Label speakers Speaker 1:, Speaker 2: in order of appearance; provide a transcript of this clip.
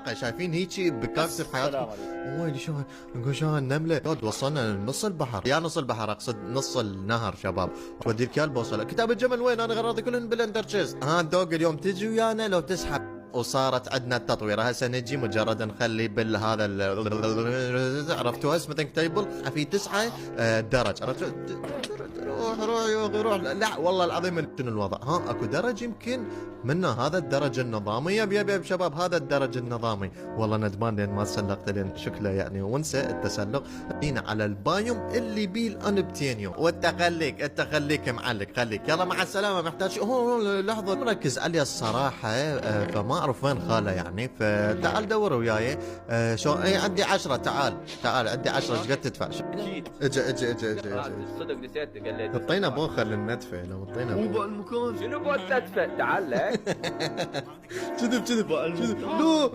Speaker 1: الواقع، شايفين هيجي بكافة حياتكم. ويلي شلون نقول شلون النمله وصلنا لنص البحر، يا نص البحر اقصد نص النهر شباب. ودي الكلب وصل. كتاب الجمل وين؟ انا غراضي كلهن بالاندرتشيز. ها دوق اليوم تجي ويانا لو تسحب. وصارت عندنا التطوير، هسه نجي مجرد نخلي بالهذا عرفتوا اسمه تيبل في 9 درج. عرفت؟ روح يا اخي روح. لا والله العظيم شنو الوضع؟ ها اكو درج يمكن منا هذا الدرج النظامي. يب شباب هذا الدرج النظامي. والله ندمان لين ما تسلقت لين شكله يعني ونسى التسلق. هنا على البايوم اللي بيه الانبتينيوم. وانت خليك معلق خليك. يلا مع السلامه. محتاج لحظه مركز علي الصراحه. فما اعرف وين خاله يعني. فتعال دور وياي. شو اي عندي 10. تعال عندي 10. ايش قد تدفع؟ اجي
Speaker 2: صدق نسيت قلت
Speaker 1: اعطينا بوخه للندفه. لو اعطينا
Speaker 3: مو بالمكان
Speaker 2: شنو بوت تدفع؟ تعال لك
Speaker 3: كذب لو